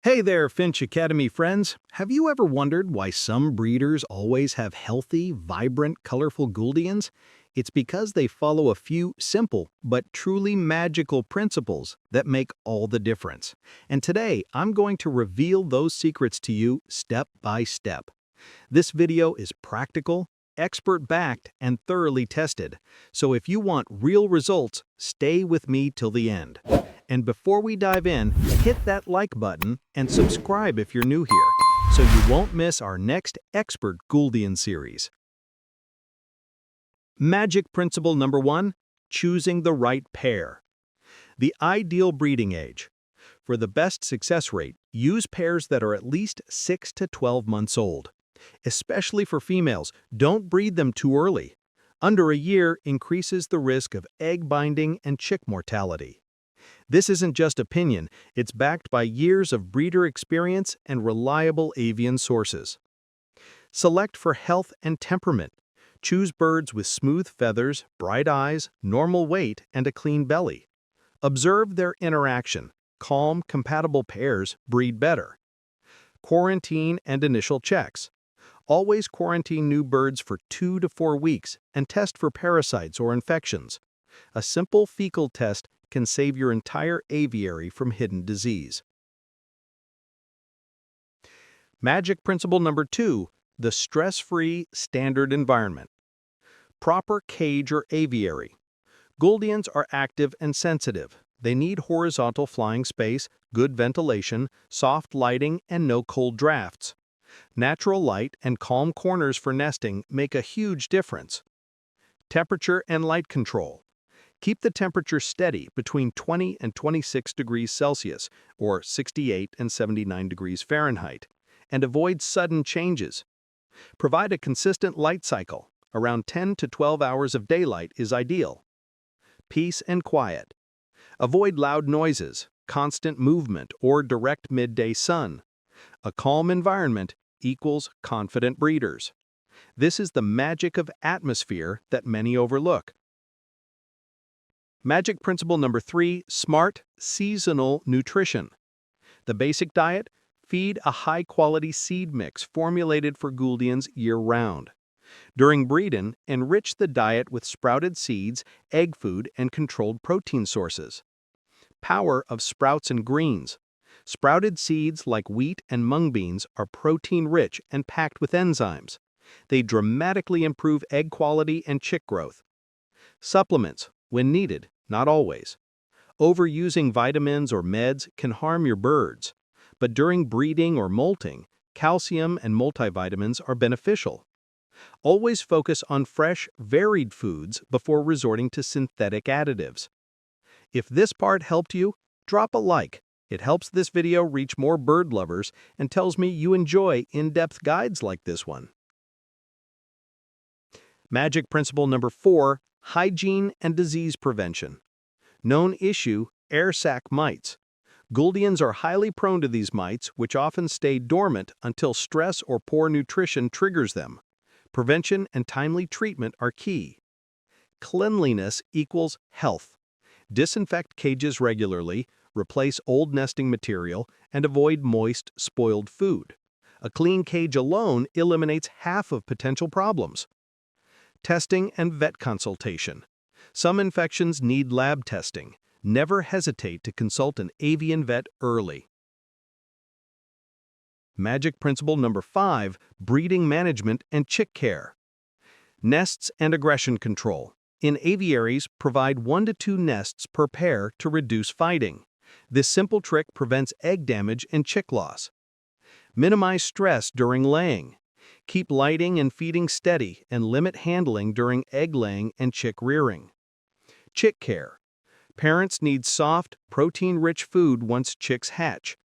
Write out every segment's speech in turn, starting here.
Hey there, Finch Academy friends. Have you ever wondered why some breeders always have healthy, vibrant, colorful Gouldians? It's because they follow a few simple but truly magical principles that make all the difference. And today, I'm going to reveal those secrets to you step by step. This video is practical, expert-backed, and thoroughly tested. So if you want real results, stay with me till the end. And before we dive in, hit that like button and subscribe if you're new here, so you won't miss our next Expert Gouldian series. Magic principle number 1, choosing the right pair. The ideal breeding age. For the best success rate, use pairs that are at least 6 to 12 months old. Especially for females, don't breed them too early. Under a year increases the risk of egg binding and chick mortality. This isn't just opinion, it's backed by years of breeder experience and reliable avian sources. Select for health and temperament. Choose birds with smooth feathers, bright eyes, normal weight, and a clean belly. Observe their interaction. Calm, compatible pairs breed better. Quarantine and initial checks. Always quarantine new birds for 2 to 4 weeks and test for parasites or infections. A simple fecal test can save your entire aviary from hidden disease. Magic principle number 2, the stress-free standard environment. Proper cage or aviary. Gouldians are active and sensitive. They need horizontal flying space, good ventilation, soft lighting, and no cold drafts. Natural light and calm corners for nesting make a huge difference. Temperature and light control. Keep the temperature steady between 20 and 26 degrees Celsius, or 68 and 79 degrees Fahrenheit, and avoid sudden changes. Provide a consistent light cycle. Around 10 to 12 hours of daylight is ideal. Peace and quiet. Avoid loud noises, constant movement, or direct midday sun. A calm environment equals confident breeders. This is the magic of atmosphere that many overlook. Magic principle number 3, smart, seasonal nutrition. The basic diet: feed a high-quality seed mix formulated for Gouldians year-round. During breeding, enrich the diet with sprouted seeds, egg food, and controlled protein sources. Power of sprouts and greens. Sprouted seeds like wheat and mung beans are protein-rich and packed with enzymes. They dramatically improve egg quality and chick growth. Supplements, when needed, not always. Overusing vitamins or meds can harm your birds, but during breeding or molting, calcium and multivitamins are beneficial. Always focus on fresh, varied foods before resorting to synthetic additives. If this part helped you, drop a like. It helps this video reach more bird lovers and tells me you enjoy in-depth guides like this one. Magic principle number 4, hygiene and disease prevention. Known issue: air sac mites. Gouldians are highly prone to these mites, which often stay dormant until stress or poor nutrition triggers them. Prevention and timely treatment are key. Cleanliness equals health. Disinfect cages regularly, replace old nesting material, and avoid moist, spoiled food. A clean cage alone eliminates half of potential problems. Testing and vet consultation. Some infections need lab testing. Never hesitate to consult an avian vet early. Magic principle number 5, breeding management and chick care. Nests and aggression control. In aviaries, provide 1 to 2 nests per pair to reduce fighting. This simple trick prevents egg damage and chick loss. Minimize stress during laying. Keep lighting and feeding steady and limit handling during egg laying and chick rearing. Chick care. Parents need soft, protein-rich food once chicks hatch.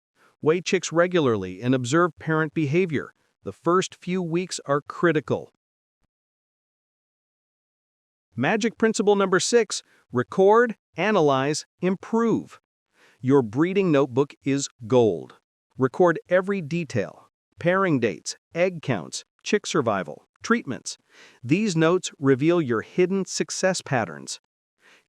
Weigh chicks regularly and observe parent behavior. The first few weeks are critical. Magic principle number 6, record, analyze, improve. Your breeding notebook is gold. Record every detail: pairing dates, egg counts, chick survival, treatments. These notes reveal your hidden success patterns.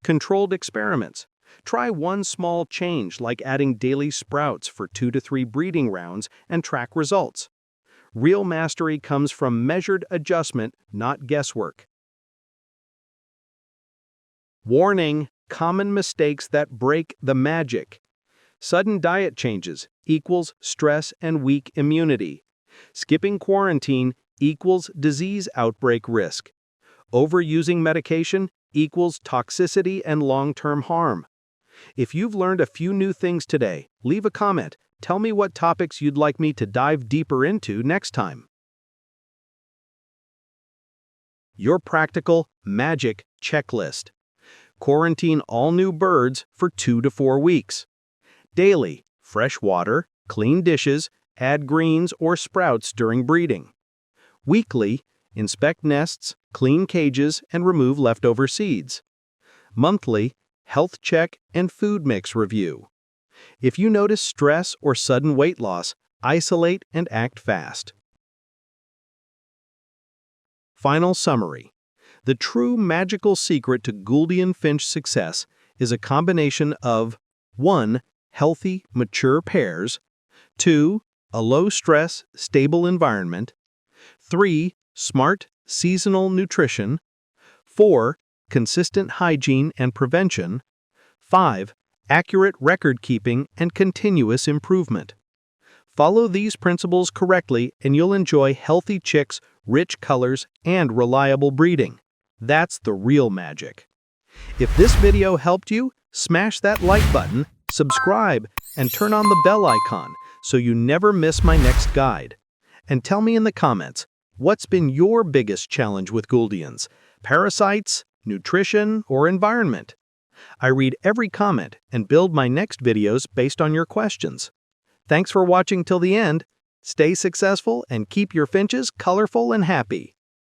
Controlled experiments. Try one small change like adding daily sprouts for 2 to 3 breeding rounds and track results. Real mastery comes from measured adjustment, not guesswork. Warning: common mistakes that break the magic. Sudden diet changes equals stress and weak immunity. Skipping quarantine equals disease outbreak risk. Overusing medication equals toxicity and long-term harm. If you've learned a few new things today, leave a comment. Tell me what topics you'd like me to dive deeper into next time. Your practical magic checklist. Quarantine all new birds for 2 to 4 weeks. Daily: fresh water, clean dishes, add greens or sprouts during breeding. Weekly: inspect nests, clean cages, and remove leftover seeds. Monthly: health check and food mix review. If you notice stress or sudden weight loss, isolate and act fast. Final summary. The true magical secret to Gouldian Finch success is a combination of 1. Healthy, mature pairs, 2. A low-stress, stable environment, 3. Smart, seasonal nutrition, 4. Consistent hygiene and prevention, 5. Accurate record-keeping and continuous improvement. Follow these principles correctly and you'll enjoy healthy chicks, rich colors, and reliable breeding. That's the real magic. If this video helped you, smash that like button, subscribe, and turn on the bell icon so you never miss my next guide. And tell me in the comments, what's been your biggest challenge with Gouldians? Parasites, nutrition, or environment? I read every comment and build my next videos based on your questions. Thanks for watching till the end. Stay successful and keep your finches colorful and happy.